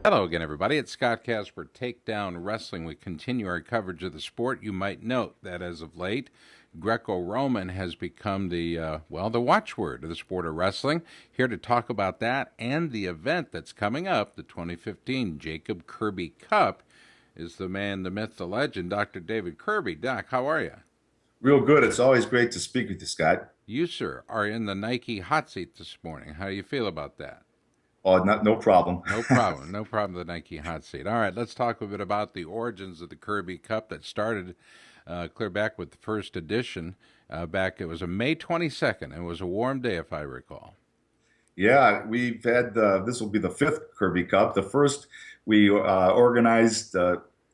Hello again, everybody. It's Scott Casper, Takedown Wrestling. We continue our coverage of the sport. You might note that as of late, Greco-Roman has become the watchword of the sport of wrestling. Here to talk about that and the event that's coming up, the 2015 Jacob Curby Cup, is the man, the myth, the legend, Dr. David Curby. Doc, how are you? Real good. It's always great to speak with you, Scott. You, sir, are in the Nike hot seat this morning. How do you feel about that? Oh, no problem. No problem. No problem with the Nike hot seat. All right, let's talk a bit about the origins of the Kirby Cup that started clear back with the first edition. It was a May 22nd. It was a warm day, if I recall. Yeah, we've had this will be the fifth Kirby Cup. The first we organized.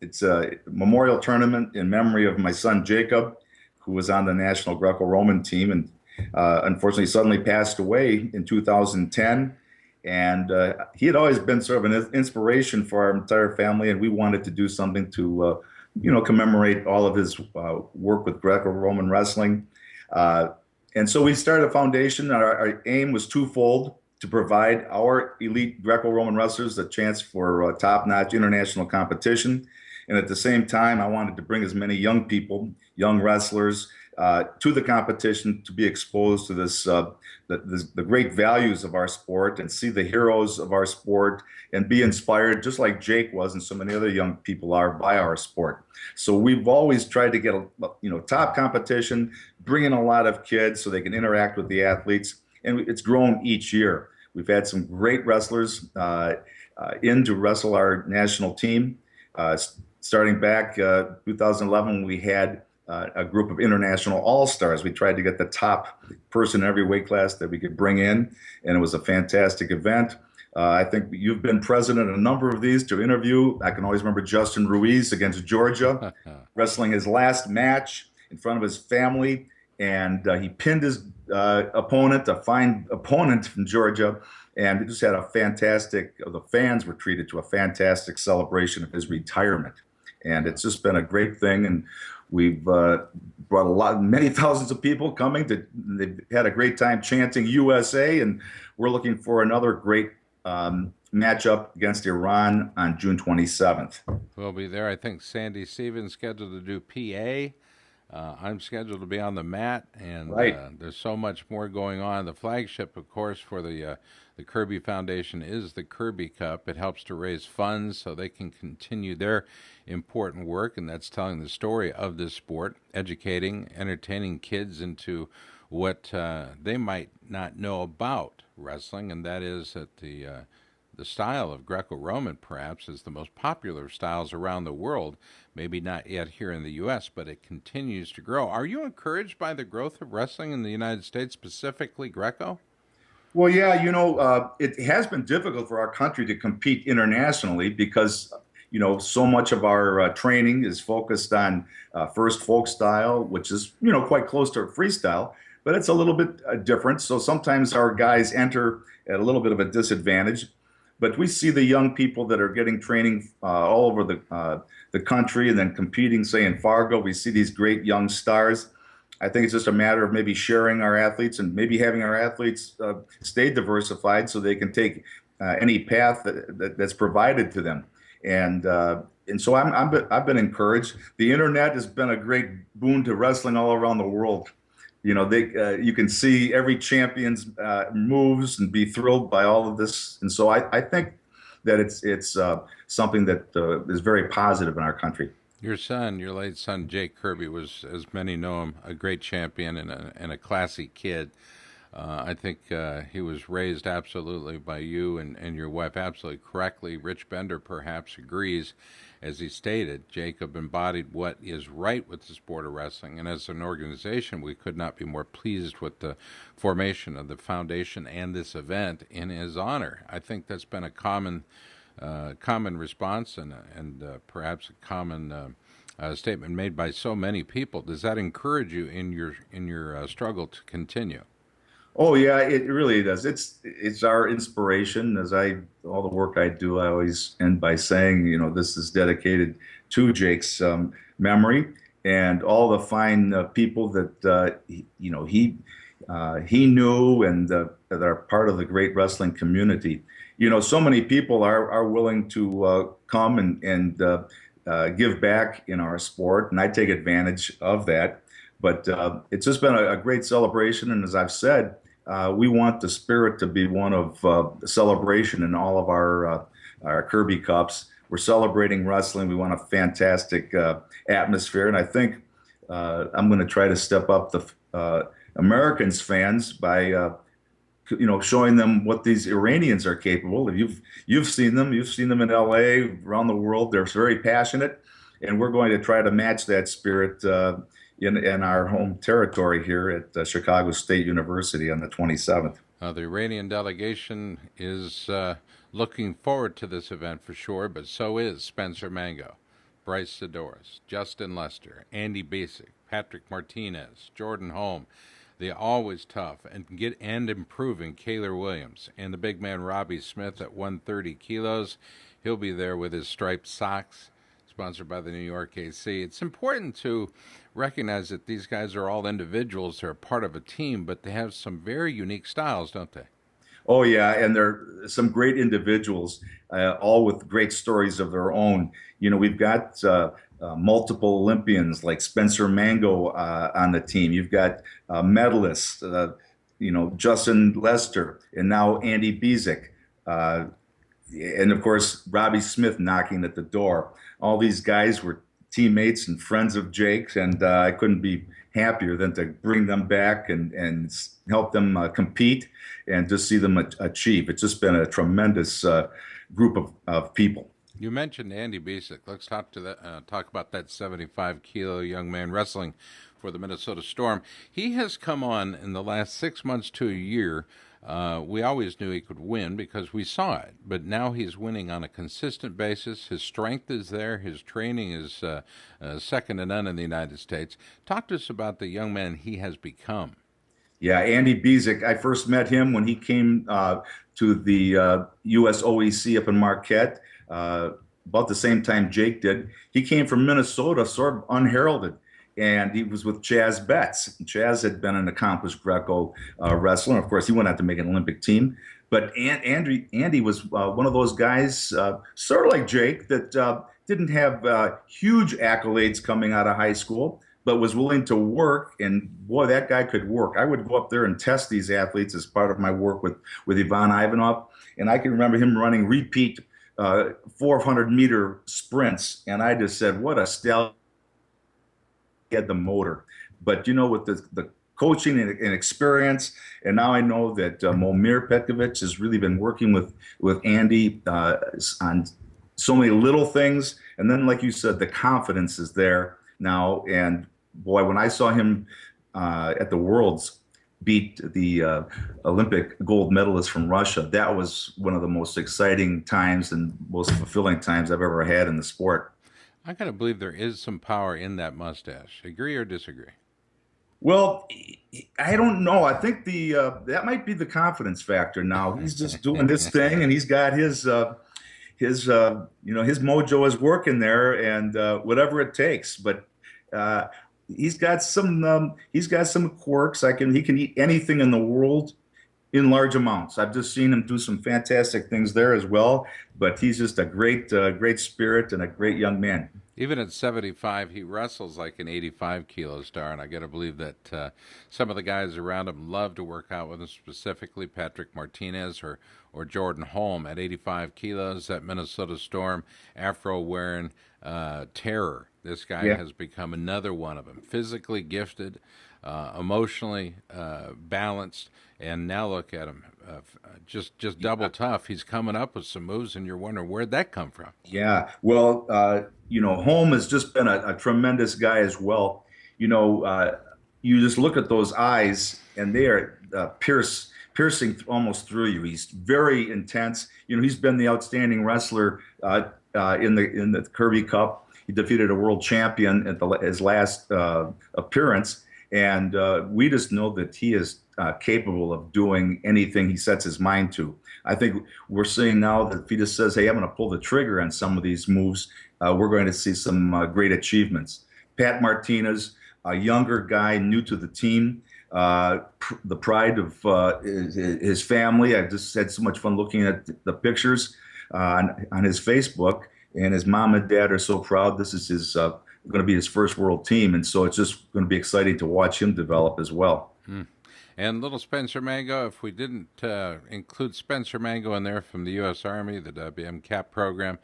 It's a memorial tournament in memory of my son Jacob, who was on the national Greco-Roman team and unfortunately suddenly passed away in 2010. And he had always been sort of an inspiration for our entire family, and we wanted to do something to, commemorate all of his work with Greco-Roman wrestling. Uh, and so we started a foundation. Our aim was twofold: to provide our elite Greco-Roman wrestlers a chance for top-notch international competition. And at the same time, I wanted to bring as many young people, young wrestlers, to the competition to be exposed to the great values of our sport and see the heroes of our sport and be inspired, just like Jake was and so many other young people are, by our sport. So we've always tried to get top competition, bring in a lot of kids so they can interact with the athletes, and it's grown each year. We've had some great wrestlers in to wrestle our national team. Starting back 2011, we had a group of international all-stars. We tried to get the top person in every weight class that we could bring in, and it was a fantastic event. I think you've been present in a number of these to interview. I can always remember Justin Ruiz against Georgia, wrestling his last match in front of his family, and he pinned his opponent, a fine opponent from Georgia, and it just had a fantastic, the fans were treated to a fantastic celebration of his retirement. And it's just been a great thing. And we've brought many thousands of people coming they've had a great time chanting USA. And we're looking for another great matchup against Iran on June 27th. We'll be there. I think Sandy Stevens scheduled to do PA. I'm scheduled to be on the mat, and Right. there's so much more going on. The flagship, of course, for the Curby Foundation is the Curby Cup. It helps to raise funds so they can continue their important work, and that's telling the story of this sport, educating, entertaining kids into what they might not know about wrestling, and that is that the style of Greco-Roman perhaps is the most popular of styles around the world. Maybe not yet here in the U.S., but it continues to grow. Are you encouraged by the growth of wrestling in the United States, specifically Greco? Well, yeah, it has been difficult for our country to compete internationally because, so much of our training is focused on first folk style, which is, quite close to freestyle, but it's a little bit different. So sometimes our guys enter at a little bit of a disadvantage. But we see the young people that are getting training all over the country and then competing, say in Fargo. We see these great young stars. I think it's just a matter of maybe sharing our athletes and maybe having our athletes stay diversified so they can take any path that's provided to them. And so I've been encouraged. The internet has been a great boon to wrestling all around the world. You can see every champion's moves and be thrilled by all of this. And so I think that it's something that is very positive in our country. Your son, your late son, Jake Curby, was, as many know him, a great champion and a classy kid. I think he was raised absolutely by you and your wife absolutely correctly. Rich Bender perhaps agrees. As he stated, Jacob embodied what is right with the sport of wrestling. And as an organization, we could not be more pleased with the formation of the foundation and this event in his honor. I think that's been a common response and perhaps a common statement made by so many people. Does that encourage you in your struggle to continue? Oh yeah, it really does. It's our inspiration. All the work I do, I always end by saying, this is dedicated to Jake's memory and all the fine people that he knew and that are part of the great wrestling community. So many people are willing to come and give back in our sport, and I take advantage of that. But it's just been a great celebration, and as I've said, we want the spirit to be one of celebration in all of our Kirby Cups. We're celebrating wrestling. We want a fantastic atmosphere, and I think I'm going to try to step up the Americans fans by showing them what these Iranians are capable of. You've seen them in LA, around the world. They're very passionate, and we're going to try to match that spirit in our home territory here at Chicago State University on the 27th. The Iranian delegation is looking forward to this event for sure, but so is Spencer Mango, Bryce Sidoris, Justin Lester, Andy Basic, Patrick Martinez, Jordan Holm, the always tough and improving Kaylor Williams, and the big man Robbie Smith at 130 kilos. He'll be there with his striped socks, sponsored by the New York AC. It's important to recognize that these guys are all individuals. They're part of a team, but they have some very unique styles, don't they? Oh yeah, and they're some great individuals, all with great stories of their own. We've got multiple Olympians like Spencer Mango on the team. You've got medalists, Justin Lester, and now Andy Bezic, and of course Robbie Smith knocking at the door. All these guys were teammates and friends of Jake's, and I couldn't be happier than to bring them back and help them compete and just see them achieve. It's just been a tremendous group of people. You mentioned Andy Basic. Let's talk about that 75-kilo young man wrestling for the Minnesota Storm. He has come on in the last 6 months to a year. We always knew he could win because we saw it, but now he's winning on a consistent basis. His strength is there. His training is second to none in the United States. Talk to us about the young man he has become. Yeah, Andy Bezic. I first met him when he came to the U.S. OEC up in Marquette, about the same time Jake did. He came from Minnesota, sort of unheralded, and he was with Chaz Betts. Chaz had been an accomplished Greco wrestler. Of course, he went out to make an Olympic team. But Andy was one of those guys, sort of like Jake, that didn't have huge accolades coming out of high school, but was willing to work. And boy, that guy could work. I would go up there and test these athletes as part of my work with Ivan Ivanov. And I can remember him running repeat 400-meter sprints. And I just said, what a stallion. He had the motor. But, with the coaching and experience, and now I know that Momir Petkovic has really been working with Andy on so many little things. And then, like you said, the confidence is there now. And boy, when I saw him at the Worlds beat the Olympic gold medalist from Russia, that was one of the most exciting times and most fulfilling times I've ever had in the sport. I gotta believe there is some power in that mustache. Agree or disagree? Well, I don't know. I think that might be the confidence factor now. He's just doing his thing, and he's got his mojo is working there, and whatever it takes. But he's got some quirks. He can eat anything in the world in large amounts. I've just seen him do some fantastic things there as well. But he's just a great spirit and a great young man. Even at 75, he wrestles like an 85-kilo star, and I got to believe that some of the guys around him love to work out with him, specifically Patrick Martinez or Jordan Holm at 85 kilos. That Minnesota Storm Afro-wearing terror. This guy has become another one of them. Physically gifted, emotionally balanced, and now look at him, just double tough. He's coming up with some moves, and you're wondering where'd that come from. Yeah, well, Holm has just been a tremendous guy as well. You just look at those eyes, and they are piercing almost through you. He's very intense. He's been the outstanding wrestler in the Kirby Cup. He defeated a world champion at his last appearance, and we just know that he is capable of doing anything he sets his mind to. I think we're seeing now that if he just says, hey, I'm going to pull the trigger on some of these moves, we're going to see some great achievements. Pat Martinez, a younger guy, new to the team, the pride of his family. I just had so much fun looking at the pictures on his Facebook, and his mom and dad are so proud. This is his going to be his first world team, and so it's just going to be exciting to watch him develop as well. Hmm. And little Spencer Mango, if we didn't include Spencer Mango in there from the U.S. Army, the WM CAP program,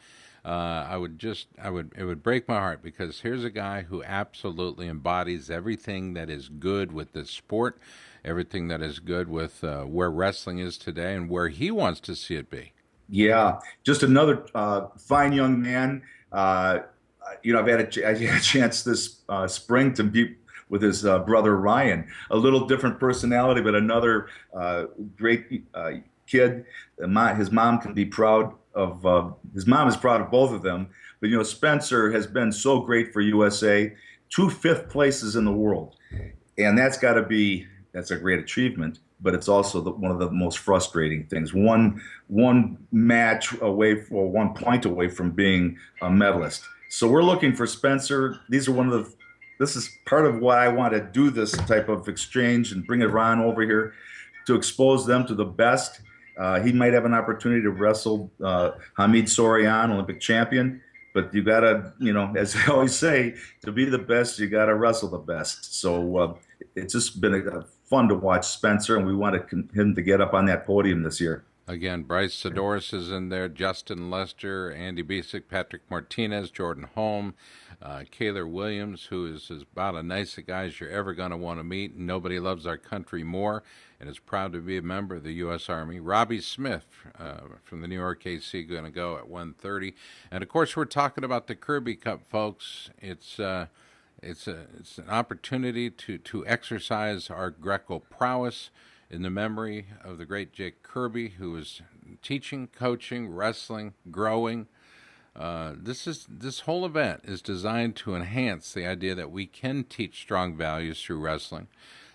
it would break my heart, because here's a guy who absolutely embodies everything that is good with this sport, everything that is good with where wrestling is today and where he wants to see it be. Yeah, just another fine young man. Uh, I had a chance this spring to be with his brother Ryan. A little different personality, but another great kid. His mom can be proud of. His mom is proud of both of them. But Spencer has been so great for USA. Two fifth places in the world, and that's a great achievement, but it's also one of the most frustrating things. One match away, or 1 point away from being a medalist. So we're looking for Spencer. This is part of why I want to do this type of exchange and bring Iran over here to expose them to the best. He might have an opportunity to wrestle Hamid Sorian, Olympic champion. But you gotta, as I always say, to be the best, you gotta wrestle the best. So it's just been fun to watch Spencer, and we want him to get up on that podium this year. Again, Bryce Sidoris is in there, Justin Lester, Andy Bisick, Patrick Martinez, Jordan Holm, Kaylor Williams, who is about as nice a guy as you're ever going to want to meet. Nobody loves our country more and is proud to be a member of the U.S. Army. Robbie Smith from the New York AC going to go at 1:30. And, of course, we're talking about the Kirby Cup, folks. It's an opportunity to exercise our Greco prowess in the memory of the great Jake Curby, who was teaching, coaching, wrestling, growing. This whole event is designed to enhance the idea that we can teach strong values through wrestling,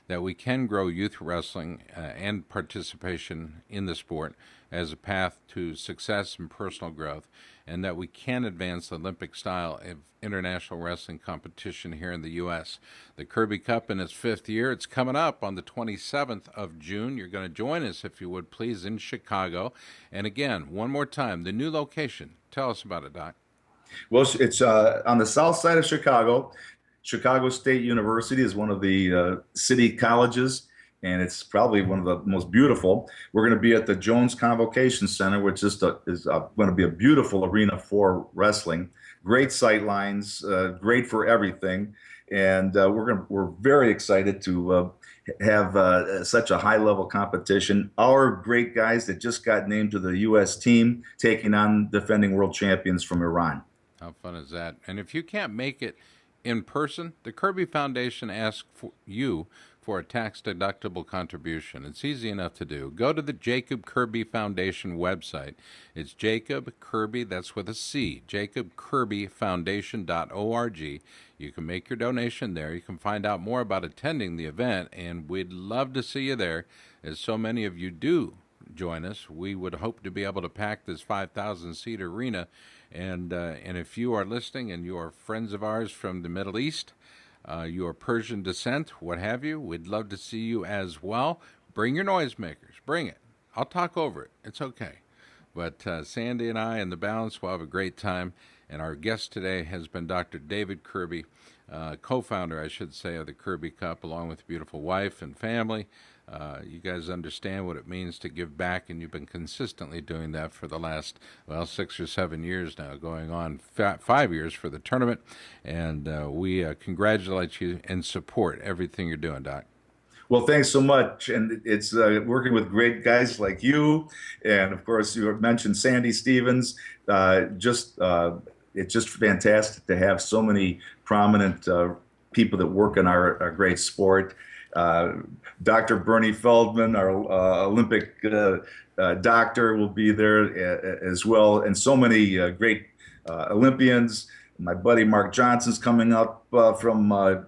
that we can grow youth wrestling and participation in the sport as a path to success and personal growth, and that we can advance the Olympic style of international wrestling competition here in the U.S. The Kirby Cup in its fifth year. It's coming up on the 27th of June. You're going to join us, if you would, please, in Chicago. And again, one more time, the new location. Tell us about it, Doc. Well, it's on the south side of Chicago. Chicago State University is one of the city colleges, and it's probably one of the most beautiful. We're going to be at the Jones Convocation Center, which is going to be a beautiful arena for wrestling. Great sight lines, great for everything, and we're very excited to have such a high level competition. Our great guys that just got named to the U.S. team taking on defending world champions from Iran. How fun is that? And if you can't make it in person, the Curby Foundation asks for you for a tax-deductible contribution. It's easy enough to do. Go to the Jacob Curby Foundation website. It's Jacob Curby, that's with a C, jacobkirbyfoundation.org. You can make your donation there. You can find out more about attending the event, and we'd love to see you there, as so many of you do join us. We would hope to be able to pack this 5,000-seat arena. And if you are listening and you are friends of ours from the Middle East, you are Persian descent, what have you, we'd love to see you as well. Bring your noisemakers. Bring it. I'll talk over it. It's okay. But Sandy and I and the balance will have a great time. And our guest today has been Dr. David Curby, co-founder, I should say, of the Kirby Cup, along with a beautiful wife and family. You guys understand what it means to give back, and you've been consistently doing that for the last, 6 or 7 years now, going on 5 years for the tournament. And we congratulate you and support everything you're doing, Doc. Well, thanks so much. And it's working with great guys like you. And of course, you mentioned Sandy Stevens. It's just fantastic to have so many prominent people that work in our great sport. Dr. Bernie Feldman, our Olympic doctor, will be there as well. And so many great Olympians. My buddy Mark Johnson's coming up from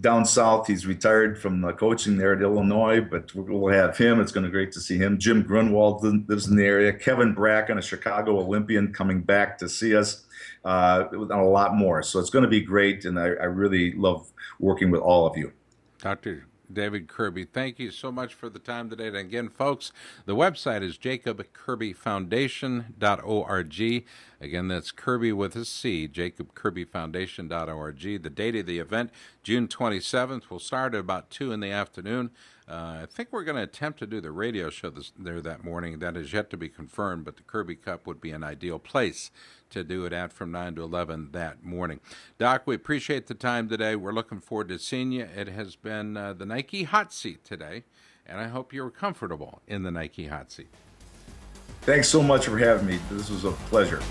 down south. He's retired from coaching there at Illinois, but we'll have him. It's going to be great to see him. Jim Grunwald lives in the area. Kevin Bracken, a Chicago Olympian, coming back to see us, and a lot more. So it's going to be great, and I really love working with all of you. Dr. David Curby, thank you so much for the time today. And again, folks, the website is jacobcurbyfoundation.org. Again, that's Kirby with a C, jacobcurbyfoundation.org. The date of the event, June 27th. We'll start at about 2 in the afternoon. I think we're going to attempt to do the radio show there that morning. That is yet to be confirmed, but the Kirby Cup would be an ideal place to do it at from 9 to 11 that morning. Doc, we appreciate the time today. We're looking forward to seeing you. It has been the Nike Hot Seat today, and I hope you're comfortable in the Nike Hot Seat. Thanks so much for having me. This was a pleasure.